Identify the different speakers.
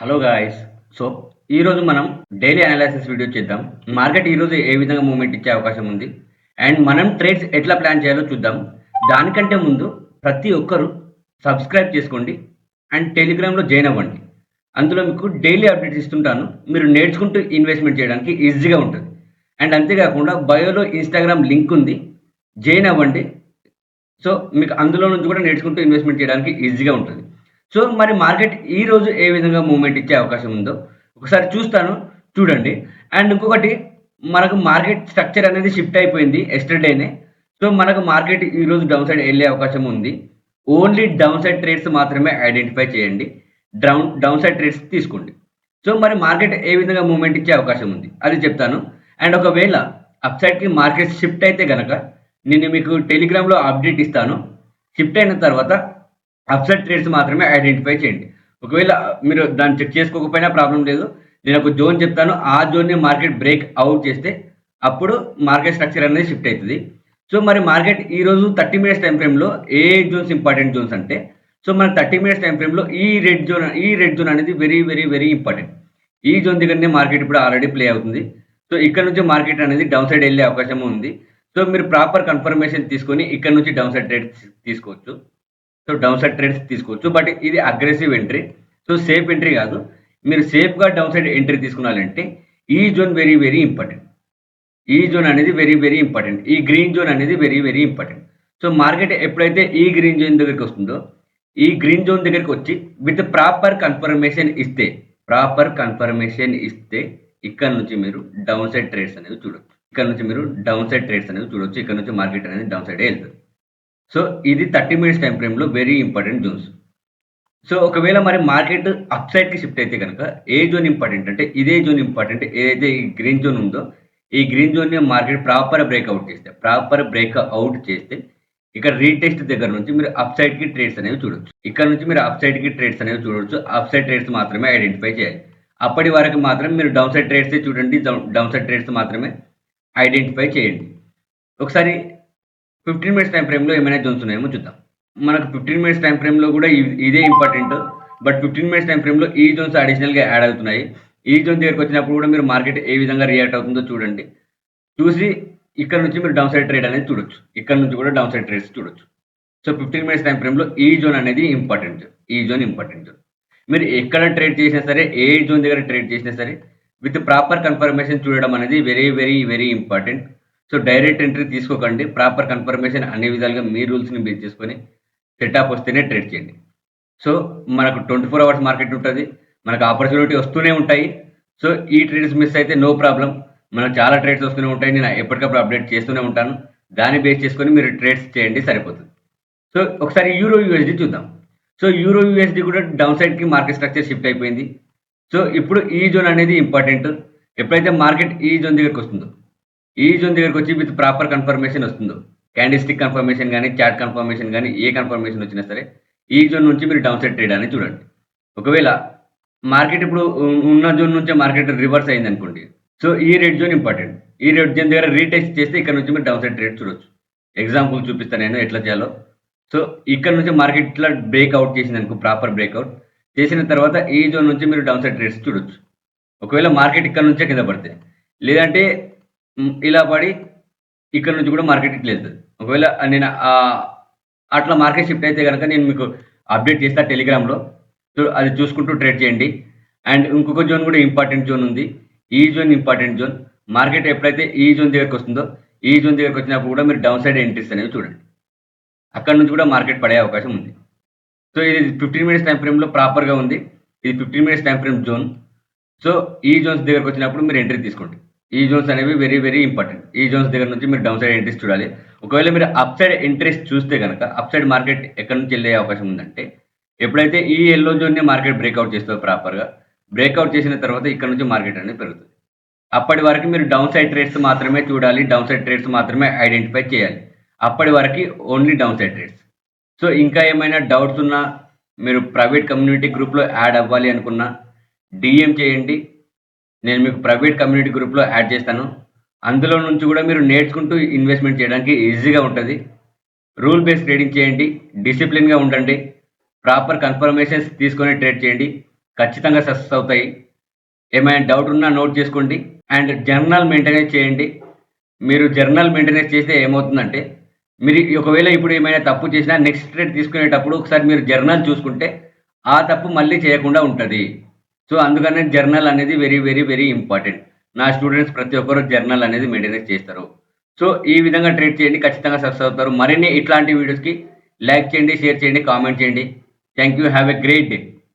Speaker 1: Hello guys. So, ఈరోజు మనం daily analysis video చేద్దాం. మార్కెట్ ఈరోజు ఏ విధంగా మూవ్‌మెంట్ ఇచ్చే అవకాశం ఉంది. అండ్ మనం ట్రేడ్స్ ఎట్లా ప్లాన్ చేయాలో చూద్దాం. దానికంటే ముందు ప్రతి ఒక్కరు సబ్స్క్రైబ్ చేసుకోండి. అండ్ టెలిగ్రామ్‌లో జాయిన్ అవ్వండి. అందులో మీకు డైలీ అప్డేట్స్ ఇస్తుంటాను. మీరు నేర్చుకుంటూ ఇన్వెస్ట్‌మెంట్ చేయడానికి ఈజీగా ఉంటది. అండ్ అంతే కాకుండా బయోలో ఇన్‌స్టాగ్రామ్ లింక్ ఉంది. జాయిన్ అవ్వండి. సో, మీకు అందులో నుంచి కూడా నేర్చుకుంటూ ఇన్వెస్ట్‌మెంట్ చేయడానికి ఈజీగా ఉంటది. సో, మరి మార్కెట్ ఈరోజు ఏ విధంగా మూవ్‌మెంట్ ఇచ్చే అవకాశం ఉందో ఒకసారి చూస్తాను. చూడండి. అండ్ ఇంకొకటి మనకు మార్కెట్ స్ట్రక్చర్ అనేది షిఫ్ట్ అయిపోయింది యెస్టర్‌డేనే. సో, మనకు మార్కెట్ ఈరోజు డౌన్ సైడ్ ఎళ్ళే అవకాశం ఉంది. ఓన్లీ డౌన్ సైడ్ ట్రేడ్స్ మాత్రమే ఐడెంటిఫై చేయండి. డౌన్ సైడ్ ట్రేడ్స్ తీసుకోండి. సో, మరి మార్కెట్ ఏ విధంగా మూవ్‌మెంట్ ఇచ్చే అవకాశం ఉంది అది చెప్తాను. అండ్ ఒకవేళ అప్ సైడ్‌కి మార్కెట్ షిఫ్ట్ అయితే గనక నేను మీకు టెలిగ్రామ్‌లో అప్డేట్ ఇస్తాను. షిఫ్ట్ అయిన తర్వాత అప్‌సైడ్ ట్రేడ్స్ మాత్రమే ఐడెంటిఫై చేయండి. ఒకవేళ మీరు దాన్ని చెక్ చేసుకోకపోయినా ప్రాబ్లమ్ లేదు. నేను ఒక జోన్ చెప్తాను. ఆ జోన్‌ని మార్కెట్ బ్రేక్ అవుట్ చేస్తే అప్పుడు మార్కెట్ స్ట్రక్చర్ అనేది షిఫ్ట్ అయితది. సో, మరి మార్కెట్ ఈరోజు 30 మినిట్స్ టైమ్ ఫ్రేమ్‌లో ఏ జోన్స్ ఇంపార్టెంట్ జోన్స్ అంటే సో, మన 30 మినిట్స్ టైమ్ ఫ్రేమ్‌లో ఈ రెడ్ జోన్ అనేది వెరీ, వెరీ, వెరీ ఇంపార్టెంట్. ఈ జోన్ దగ్గరనే మార్కెట్ ఇప్పుడు ఆల్రెడీ ప్లే అవుతుంది. సో, ఇక్కడ నుంచి మార్కెట్ అనేది డౌన్ సైడ్ ఎళ్ళే అవకాశం ఉంది. సో, మీరు ప్రాపర్ కన్ఫర్మేషన్ తీసుకొని ఇక్కడ నుంచి డౌన్ సైడ్ ట్రేడ్స్ తీసుకోవచ్చు. సో, డౌన్ సైడ్ ట్రేడ్స్ తీసుకోవచ్చు. బట్ ఇది aggressive entry. So, safe entry కాదు. మీరు సేఫ్‌గా డౌన్ సైడ్ ఎంట్రీ తీసుకున్నారంటే ఈ జోన్ వెరీ, వెరీ ఇంపార్టెంట్. ఈ జోన్ అనేది వెరీ, వెరీ ఇంపార్టెంట్. ఈ గ్రీన్ జోన్ అనేది very, very important. So, market ఎప్పుడైతే ఈ గ్రీన్ జోన్ దగ్గరికొస్తుందో, ఈ గ్రీన్ జోన్ దగ్గరికొచ్చి విత్ ప్రాపర్ కన్ఫర్మేషన్ ఇస్తే ఇక్కడ నుంచి మీరు డౌన్ సైడ్ ట్రేడ్స్ అనేవి చూడొచ్చు. ఇక్కడ నుంచి మార్కెట్ అనేది డౌన్ సైడే ఎళ్తది. సో, ఇది 30 మినిట్స్ టైమ్ ఫ్రేమ్‌లో వెరీ ఇంపార్టెంట్ జోన్స్. సో, ఒకవేళ మరి మార్కెట్ అప్ సైడ్‌కి షిఫ్ట్ అయితే గనక ఏ జోన్ ఇంపార్టెంట్ అంటే ఇదే జోన్ ఇంపార్టెంట్. ఏదైతే ఈ గ్రీన్ జోన్ ఉందో, ఈ గ్రీన్ జోన్‌ని మార్కెట్ ప్రాపర్ బ్రేక్‌ఔట్ చేస్తే ఇక్కడ రీటెస్ట్ దగ్గర నుంచి మీరు అప్ సైడ్‌కి ట్రేడ్స్ అనేవి చూడొచ్చు. ఇక్కడ నుంచి మీరు అప్ సైడ్‌కి ట్రేడ్స్ అనేవి చూడొచ్చు. అప్ సైడ్ ట్రేడ్స్ మాత్రమే ఐడెంటిఫై చేయాలి. అప్పటి వరకు మాత్రం మీరు డౌన్ సైడ్ ట్రేడ్సే చూడండి. డౌన్ సైడ్ ట్రేడ్స్ మాత్రమే ఐడెంటిఫై చేయండి. ఒకసారి 15 మినిట్స్ టైమ్ ఫ్రేమ్‌లో ఏమైనా జోన్స్ ఉన్నాయేమో చూద్దాం. మనకు 15 మినిట్స్ టైమ్ ఫ్రేమ్‌లో కూడా ఇదే ఇంపార్టెంట్. బట్ 15 మినిట్స్ టైమ్ ఫ్రేమ్‌లో ఈ జోన్స్ అడిషనల్‌గా యాడ్ అవుతున్నాయి. ఈ జోన్ దగ్గరికొచ్చినప్పుడు కూడా మీరు మార్కెట్ ఏ విధంగా రియాక్ట్ అవుతుందో చూడండి. చూసి ఇక్కడ నుంచి మీరు డౌన్ సైడ్ ట్రేడ్ అనేది చూడొచ్చు. ఇక్కడ నుంచి కూడా డౌన్ సైడ్ ట్రేడ్స్ చూడొచ్చు. సో, 15 మినిట్స్ టైమ్ ఫ్రేమ్‌లో ఈ జోన్ అనేది ఇంపార్టెంట్. ఈ జోన్ ఇంపార్టెంట్ జోన్. మీరు ఎక్కడ ట్రేడ్ చేసినా సరే, ఏ జోన్ దగ్గర ట్రేడ్ చేసినా సరే, విత్ ప్రాపర్ కన్ఫర్మేషన్ చూడడం అనేది very, very, very important. So, direct entry తీసుకోకండి. ప్రాపర్ కన్ఫర్మేషన్ అన్ని విధాలుగా మీ రూల్స్‌ని బేస్ చేసుకొని సెటప్ వస్తేనే ట్రేడ్ చేయండి. సో, మనకు 24 అవర్స్ మార్కెట్ ఉంటది. మనకు ఆపర్చునిటీ వస్తూనే ఉంటాయి. సో, ఈ ట్రేడ్స్ మిస్ అయితే నో ప్రాబ్లమ్. మనకు చాలా ట్రేడ్స్ వస్తూనే ఉంటాయి. నేను ఎప్పటికప్పుడు అప్డేట్ చేస్తూనే ఉంటాను. దాన్ని బేస్ చేసుకొని మీరు ట్రేడ్స్ చేయండి సరిపోతుంది. సో, ఒకసారి యూరో యూఎస్‌డి చూద్దాం. సో, యూరో యూఎస్‌డి కూడా డౌన్ సైడ్‌కి మార్కెట్ స్ట్రక్చర్ షిఫ్ట్ అయిపోయింది. సో, ఇప్పుడు ఈ జోన్ అనేది ఇంపార్టెంట్. ఎప్పుడైతే మార్కెట్ ఈ జోన్ దగ్గరికొస్తుందో, ఈ జోన్ దగ్గరికొచ్చి విత్ ప్రాపర్ కన్ఫర్మేషన్ వస్తుందో, క్యాండిల్‌స్టిక్ కన్ఫర్మేషన్ గాని, చార్ట్ కన్ఫర్మేషన్ గాని, ఏ కన్ఫర్మేషన్ వచ్చినా సరే, ఈ జోన్ నుంచి మీరు డౌన్ సైడ్ ట్రేడ్ అనేది చూడండి. ఒకవేళ మార్కెట్ ఇప్పుడు ఉన్న జోన్ నుంచే మార్కెట్ రివర్స్ అయిందనుకోండి. సో, ఈ రెడ్ జోన్ ఇంపార్టెంట్. ఈ రెడ్ జోన్ దగ్గర రీటెస్ట్ చేస్తే ఇక్కడ నుంచి మీరు డౌన్ సైడ్ ట్రేడ్ చూడొచ్చు. ఎగ్జాంపుల్ చూపిస్తాను నేను ఎట్లా చేయాలో. సో, ఇక్కడ నుంచి మార్కెట్ ఇట్లా బ్రేక్‌ఔట్ చేసిందనుకో ప్రాపర్ బ్రేక్‌ఔట్ చేసిన తర్వాత ఈ జోన్ నుంచి మీరు డౌన్ సైడ్ ట్రేడ్స్ చూడొచ్చు. ఒకవేళ మార్కెట్ ఇక్కడ నుంచే కింద పడితే. లేదంటే ఇలా పడి ఇక్కడ నుంచి కూడా మార్కెట్ ఇట్లా ఎళ్తది. ఒకవేళ నేను అట్లా మార్కెట్ షిఫ్ట్ అయితే గనక నేను మీకు అప్డేట్ చేస్తా టెలిగ్రామ్‌లో. సో, అది చూసుకుంటూ ట్రేడ్ చేయండి. అండ్ ఇంకొక జోన్ కూడా ఇంపార్టెంట్ జోన్ ఉంది. ఈ జోన్ ఇంపార్టెంట్ జోన్. మార్కెట్ ఎప్పుడైతే ఈ జోన్ దగ్గరికొస్తుందో, ఈ జోన్ దగ్గరికొచ్చినప్పుడు కూడా మీరు డౌన్ సైడ్ ఎంట్రీస్ అనేవి చూడండి. అక్కడి నుంచి కూడా మార్కెట్ పడే అవకాశం ఉంది. సో, ఇది 15 మినిట్స్ టైమ్ ఫ్రేమ్‌లో ప్రాపర్‌గా ఉంది. ఇది 15 minutes time frame zone. So, ఈ జోన్స్ దగ్గరకొచ్చినప్పుడు మీరు ఎంట్రీ తీసుకోండి. ఈ జోన్స్ అనేవి వెరీ, వెరీ ఇంపార్టెంట్. ఈ జోన్స్ దగ్గర నుంచి మీరు డౌన్ సైడ్ ఎంట్రీస్ చూడాలి. ఒకవేళ మీరు అప్ సైడ్ ఎంట్రీస్ చూస్తే గనక, అప్ సైడ్ మార్కెట్ ఎక్కడి నుంచి ఎళ్ళే అవకాశం ఉందంటే, ఎప్పుడైతే ఈ యెల్లో జోన్‌ని మార్కెట్ బ్రేక్‌ఔట్ చేస్తదో ప్రాపర్‌గా, బ్రేక్‌ఔట్ చేసిన తర్వాత ఇక్కడ నుంచి మార్కెట్ అనేది పెరుగుతది. అప్పటి వరకు మీరు డౌన్ సైడ్ ట్రేడ్స్ మాత్రమే చూడాలి. డౌన్ సైడ్ ట్రేడ్స్ మాత్రమే ఐడెంటిఫై చేయాలి. అప్పటి వరకి only down side trades. So, ఇంకా ఏమైనా డౌట్స్ ఉన్నా, మీరు ప్రైవేట్ కమ్యూనిటీ గ్రూప్‌లో యాడ్ అవ్వాలి అనుకున్నా, డీఎం చేయండి. నేను మీకు ప్రైవేట్ కమ్యూనిటీ గ్రూప్‌లో యాడ్ చేస్తాను. అందులో నుంచి కూడా మీరు నేర్చుకుంటూ ఇన్వెస్ట్‌మెంట్ చేయడానికి ఈజీగా ఉంటది. రూల్ బేస్డ్ ట్రేడింగ్ చేయండి. డిసిప్లిన్‌గా ఉండండి. ప్రాపర్ కన్ఫర్మేషన్స్ తీసుకొని ట్రేడ్ చేయండి. ఖచ్చితంగా సక్సెస్ అవుతాయి. ఏమైనా డౌట్ ఉన్నా నోట్ చేసుకోండి. అండ్ జర్నల్ మెయింటెనెన్స్ చేయండి. మీరు జర్నల్ మెయింటెనెన్స్ చేస్తే ఏమవుతుందంటే, మీరు ఒకవేళ ఇప్పుడు ఏమైనా తప్పు చేసినా నెక్స్ట్ ట్రేడ్ తీసుకునేటప్పుడు ఒకసారి మీరు జర్నల్ చూసుకుంటే, ఆ తప్పు మళ్ళీ చేయకుండా ఉంటది. సో, అందుకనే జర్నల్ అనేది వెరీ, వెరీ, వెరీ ఇంపార్టెంట్. నా స్టూడెంట్స్ ప్రతి ఒక్కరు జర్నల్ అనేది మెయింటెనెన్స్ చేస్తారు. సో, ఈ విధంగా ట్రేడ్ చేయండి. ఖచ్చితంగా సక్సెస్ అవుతారు. మరిన్ని ఇట్లాంటి వీడియోస్‌కి లైక్ చేయండి, షేర్ చేయండి, కామెంట్ చేయండి. Thank you. Have a great day.